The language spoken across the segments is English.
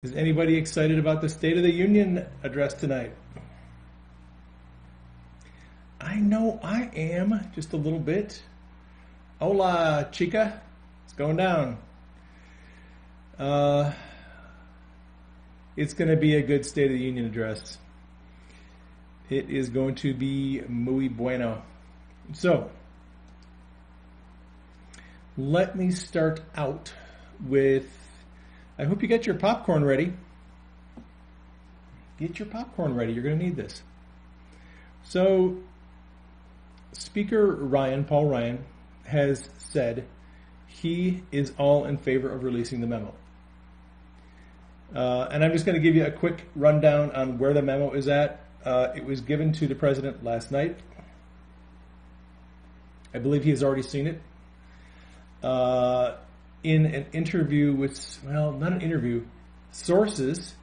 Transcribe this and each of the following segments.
Is anybody excited about the State of the Union address tonight? I know I am, just a little bit. Hola, chica. It's going down. Uh, it's going to be a good State of the Union address. It is going to be muy bueno. So, let me start out with, I hope you get your popcorn ready. Get your popcorn ready. You're going to need this. So, Speaker Ryan, Paul Ryan, has said he is all in favor of releasing the memo. And I'm just going to give you a quick rundown on where the memo is at. It was given to the president last night. I believe he has already seen it. In an interview with, well, not an interview, sources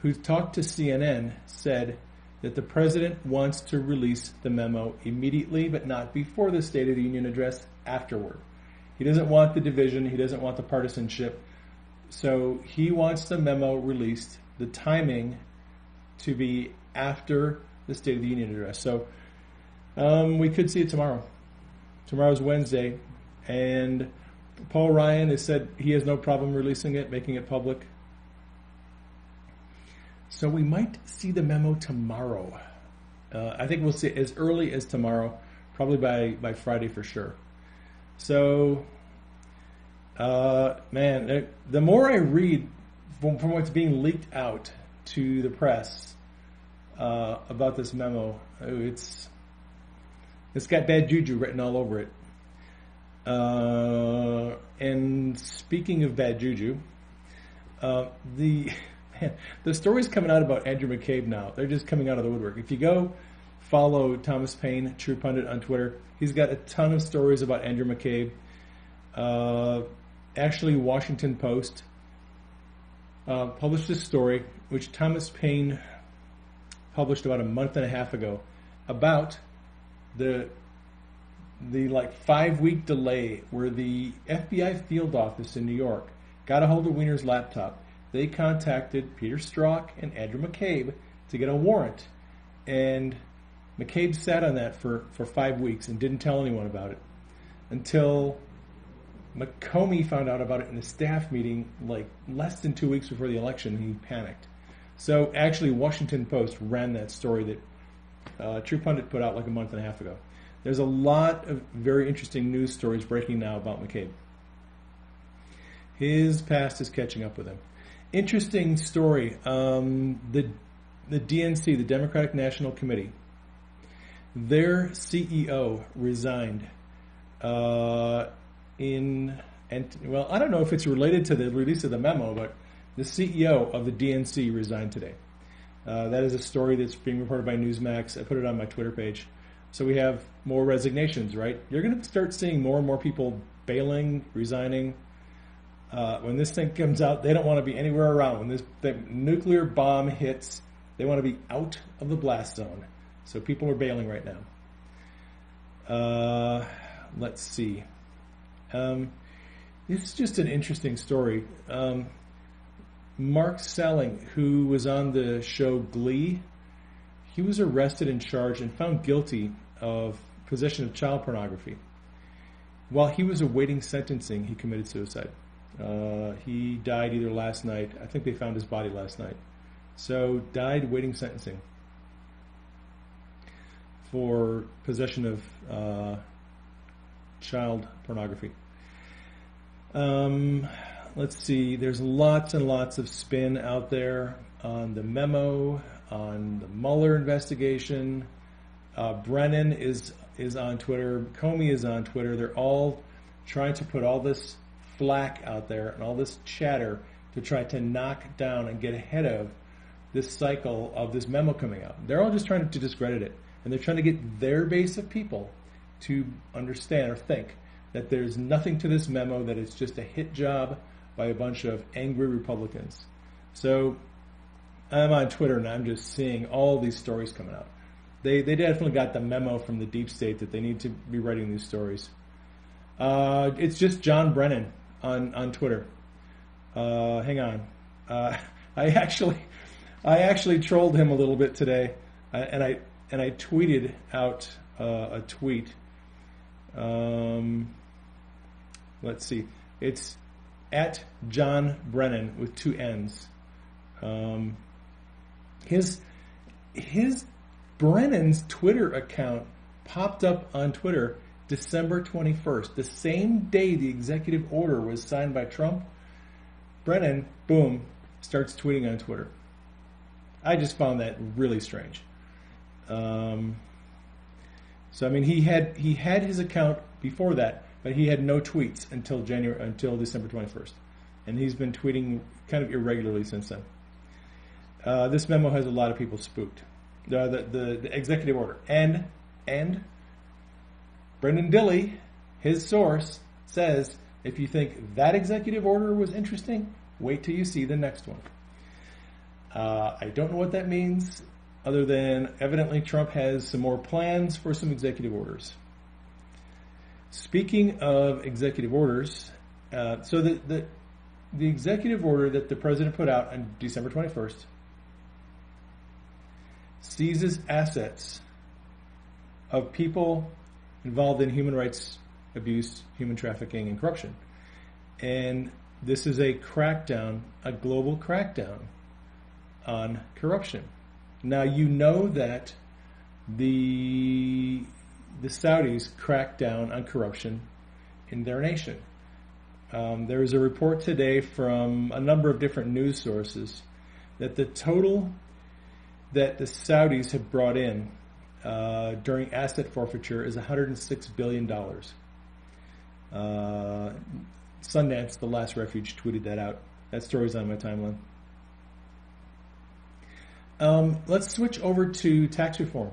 who talked to CNN said that the president wants to release the memo immediately, but not before the State of the Union address, afterward. He doesn't want the division. He doesn't want the partisanship. So he wants the memo released, the timing to be after the State of the Union address. So we could see it tomorrow. Tomorrow's Wednesday. And Paul Ryan has said he has no problem releasing it, making it public. So we might see the memo tomorrow. I think we'll see it as early as tomorrow, probably by Friday for sure. So, man, the more I read from what's being leaked out to the press about this memo, it's got bad juju written all over it. And speaking of bad juju, the stories coming out about Andrew McCabe now, they're just coming out of the woodwork. If you go follow Thomas Paine, True Pundit, on Twitter, he's got a ton of stories about Andrew McCabe. Actually, Washington Post published a story, which Thomas Paine published about a month and a half ago, about the like 5-week delay where the FBI field office in New York got a hold of Weiner's laptop. They contacted Peter Strzok and Andrew McCabe to get a warrant. And McCabe sat on that for 5 weeks and didn't tell anyone about it until McComey found out about it in a staff meeting like less than 2 weeks before the election, and he panicked. So actually, Washington Post ran that story that True Pundit put out like a month and a half ago. There's a lot of very interesting news stories breaking now about McCabe. His past is catching up with him. Interesting story. The DNC, the Democratic National Committee, their CEO resigned. Well, I don't know if it's related to the release of the memo, but the CEO of the DNC resigned today. That is a story that's being reported by Newsmax. I put it on my Twitter page. So we have more resignations, right? You're going to start seeing more and more people bailing, resigning. When this thing comes out, they don't want to be anywhere around. When the nuclear bomb hits, they want to be out of the blast zone. So people are bailing right now. Let's see. This is just an interesting story. Mark Selling, who was on the show Glee, he was arrested and charged and found guilty of possession of child pornography. While he was awaiting sentencing, he committed suicide. He died either last night. I think they found his body last night. So died waiting sentencing for possession of child pornography. Let's see. There's lots and lots of spin out there on the memo, on the Mueller investigation. Brennan is on Twitter. Comey is on Twitter. They're all trying to put all this flack out there and all this chatter to try to knock down and get ahead of this cycle of this memo coming out. They're all just trying to discredit it. And they're trying to get their base of people to understand or think that there's nothing to this memo, that it's just a hit job by a bunch of angry Republicans. So I'm on Twitter and I'm just seeing all these stories coming out. They definitely got the memo from the deep state that they need to be writing these stories. It's just John Brennan on Twitter. Hang on. I actually trolled him a little bit today, and I tweeted out a tweet. Let's see, it's at John Brennan with 2 N's. His Brennan's Twitter account popped up on Twitter December 21st, the same day the executive order was signed by Trump. Brennan, boom, starts tweeting on Twitter. I just found that really strange. So I mean, he had his account before that, but he had no tweets until December 21st, and he's been tweeting kind of irregularly since then. This memo has a lot of people spooked. The executive order and Brendan Dilley, his source, says if you think that executive order was interesting, wait till you see the next one. I don't know what that means, other than evidently Trump has some more plans for some executive orders. Speaking of executive orders, so the executive order that the president put out on December 21st seizes assets of people involved in human rights abuse, human trafficking, and corruption. And this is a crackdown, a global crackdown on corruption. Now, you know that the Saudis cracked down on corruption in their nation. There is a report today from a number of different news sources that the total that the Saudis have brought in during asset forfeiture is $106 billion. Sundance, the last refuge, tweeted that out. That story's on my timeline. Let's switch over to tax reform.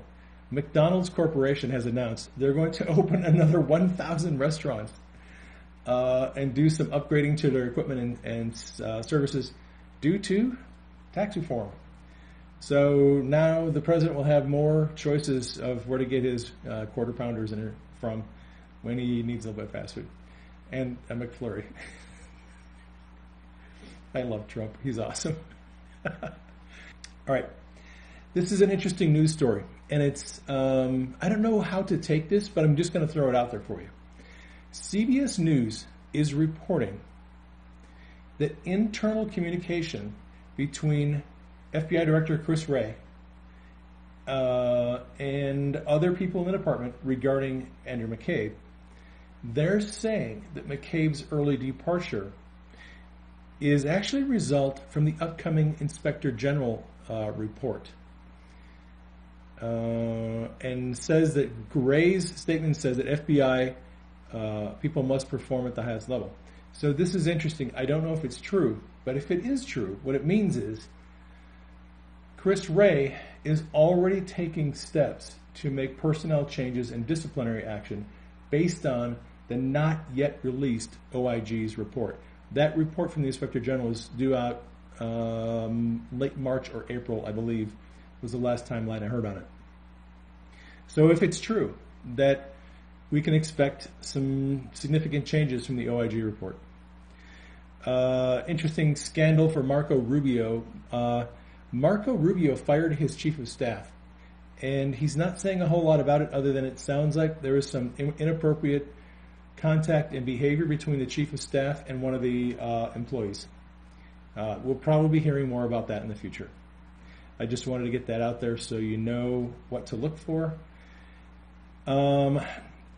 McDonald's Corporation has announced they're going to open another 1,000 restaurants and do some upgrading to their equipment and services due to tax reform. So now the president will have more choices of where to get his quarter pounders from when he needs a little bit of fast food. And a McFlurry. I love Trump. He's awesome. All right. This is an interesting news story. And it's, I don't know how to take this, but I'm just going to throw it out there for you. CBS News is reporting that internal communication between FBI Director Chris Wray and other people in the department regarding Andrew McCabe, they're saying that McCabe's early departure is actually a result from the upcoming Inspector General report. And says that Gray's statement says that FBI people must perform at the highest level. So this is interesting. I don't know if it's true, but if it is true, what it means is Chris Wray is already taking steps to make personnel changes and disciplinary action based on the not yet released OIG's report. That report from the Inspector General is due out late March or April, I believe, was the last timeline I heard on it. So if it's true that we can expect some significant changes from the OIG report. Interesting scandal for Marco Rubio. Marco Rubio fired his chief of staff, and he's not saying a whole lot about it other than it sounds like there is some inappropriate contact and behavior between the chief of staff and one of the employees. We'll probably be hearing more about that in the future. I just wanted to get that out there so you know what to look for.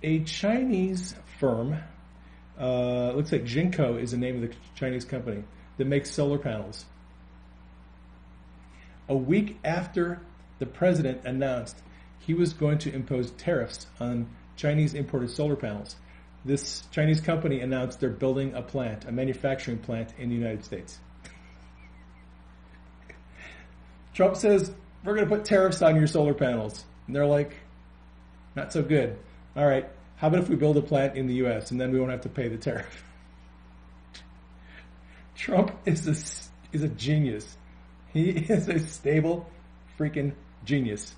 A Chinese firm, looks like Jinko is the name of the Chinese company, that makes solar panels. A week after the president announced he was going to impose tariffs on Chinese imported solar panels, this Chinese company announced they're building a plant, a manufacturing plant in the United States. Trump says, we're going to put tariffs on your solar panels. And they're like, not so good. All right, how about if we build a plant in the U.S. and then we won't have to pay the tariff? Trump is a genius. He is a stable freaking genius.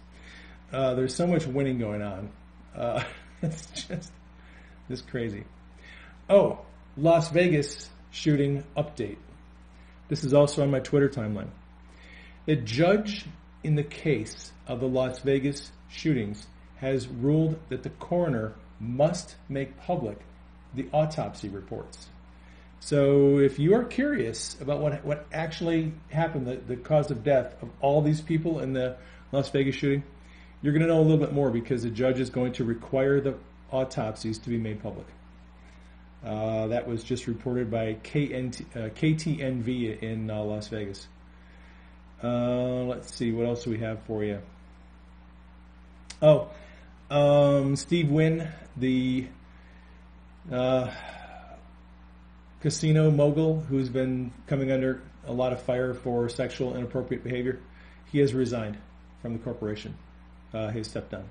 There's so much winning going on. It's just crazy. Oh, Las Vegas shooting update. This is also on my Twitter timeline. The judge in the case of the Las Vegas shootings has ruled that the coroner must make public the autopsy reports. So if you are curious about what actually happened, the cause of death of all these people in the Las Vegas shooting, you're going to know a little bit more because the judge is going to require the autopsies to be made public. That was just reported by KTNV in Las Vegas. Let's see, what else do we have for you? Steve Wynn, the casino mogul who's been coming under a lot of fire for sexual inappropriate behavior, he has resigned from the corporation. He has stepped down.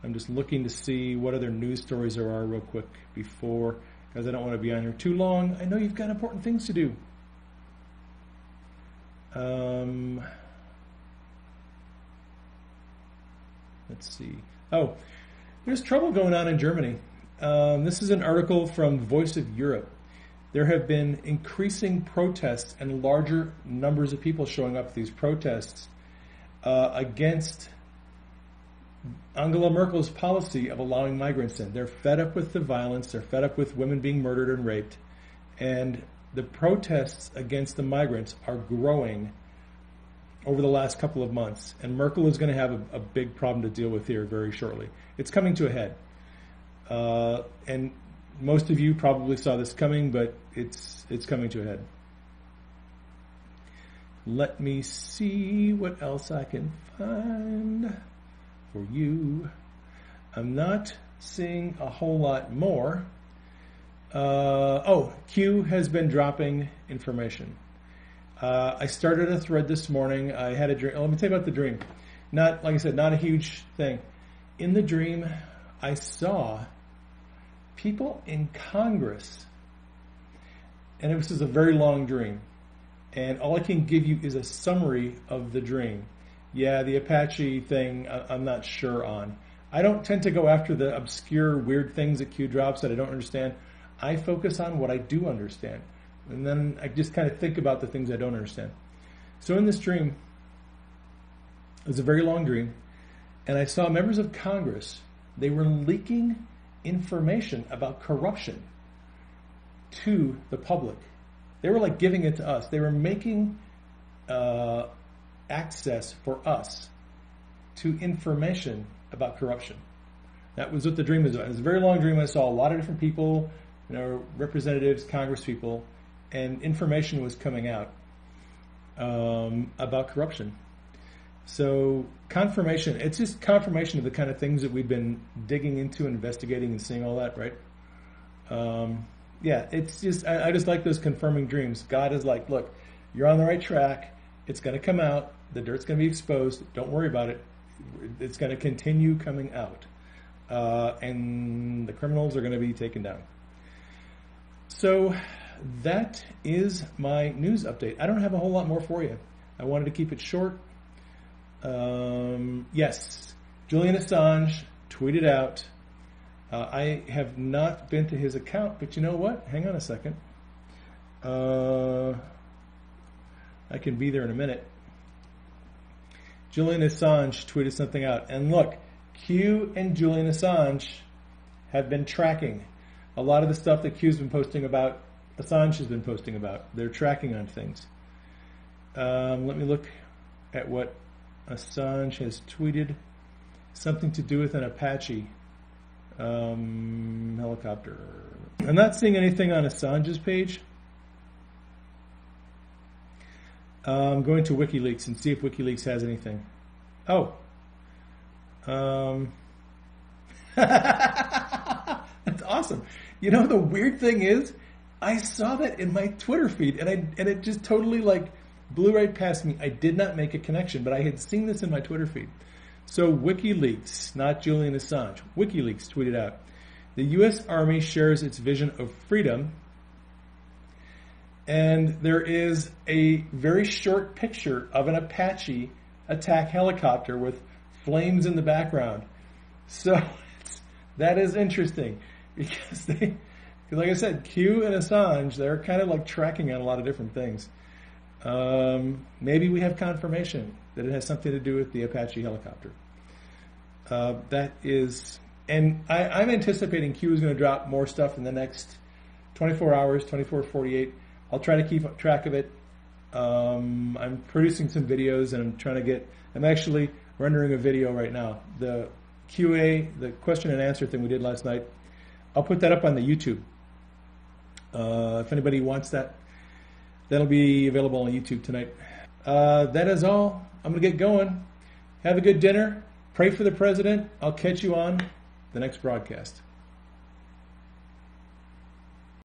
I'm just looking to see what other news stories there are real quick before, because I don't want to be on here too long. I know you've got important things to do. Let's see. Oh, there's trouble going on in Germany. This is an article from Voice of Europe. There have been increasing protests and larger numbers of people showing up at these protests against Angela Merkel's policy of allowing migrants in. They're fed up with the violence. They're fed up with women being murdered and raped. And the protests against the migrants are growing over the last couple of months. And Merkel is going to have a big problem to deal with here very shortly. It's coming to a head. And most of you probably saw this coming, but it's coming to a head. Let me see what else I can find for you. I'm not seeing a whole lot more. Q has been dropping information. I started a thread this morning. I had a dream. Let me tell you about the dream. Not, like I said, not a huge thing. In the dream, I saw people in Congress, and this is a very long dream, and all I can give you is a summary of the dream. Yeah, the Apache thing, I'm not sure on. I don't tend to go after the obscure, weird things that Q drops that I don't understand. I focus on what I do understand, and then I just kind of think about the things I don't understand. So in this dream, it was a very long dream, and I saw members of Congress. They were leaking information about corruption to the public. They were like giving it to us. They were making access for us to information about corruption. That was what the dream was about. It was a very long dream. I saw a lot of different people, representatives, Congress people, and information was coming out about corruption. So confirmation, it's just confirmation of the kind of things that we've been digging into, investigating, and seeing all that, right? It's just, I just like those confirming dreams. God is like, look, you're on the right track. It's going to come out. The dirt's going to be exposed. Don't worry about it. It's going to continue coming out. And the criminals are going to be taken down. So that is my news update. I don't have a whole lot more for you. I wanted to keep it short. Yes, Julian Assange tweeted out, I have not been to his account, but you know what? Hang on a second. I can be there in a minute. Julian Assange tweeted something out. And look, Q and Julian Assange have been tracking a lot of the stuff that Q's been posting about, Assange has been posting about. They're tracking on things. Let me look at what Assange has tweeted. Something to do with an Apache helicopter. I'm not seeing anything on Assange's page. I'm going to WikiLeaks and see if WikiLeaks has anything. Oh. That's awesome. You know, the weird thing is, I saw that in my Twitter feed, and it just totally blew right past me. I did not make a connection, but I had seen this in my Twitter feed. So WikiLeaks, not Julian Assange, WikiLeaks tweeted out, the U.S. Army shares its vision of freedom, and there is a very short picture of an Apache attack helicopter with flames in the background. So that is interesting because like I said, Q and Assange, they're kind of tracking on a lot of different things. Maybe we have confirmation that it has something to do with the Apache helicopter. That is, and I'm anticipating Q is going to drop more stuff in the next 24 hours, 24, 48. I'll try to keep track of it. I'm producing some videos, and I'm actually rendering a video right now. The QA, the question and answer thing we did last night, I'll put that up on the YouTube. If anybody wants that, that'll be available on YouTube tonight. That is all. I'm going to get going. Have a good dinner. Pray for the president. I'll catch you on the next broadcast.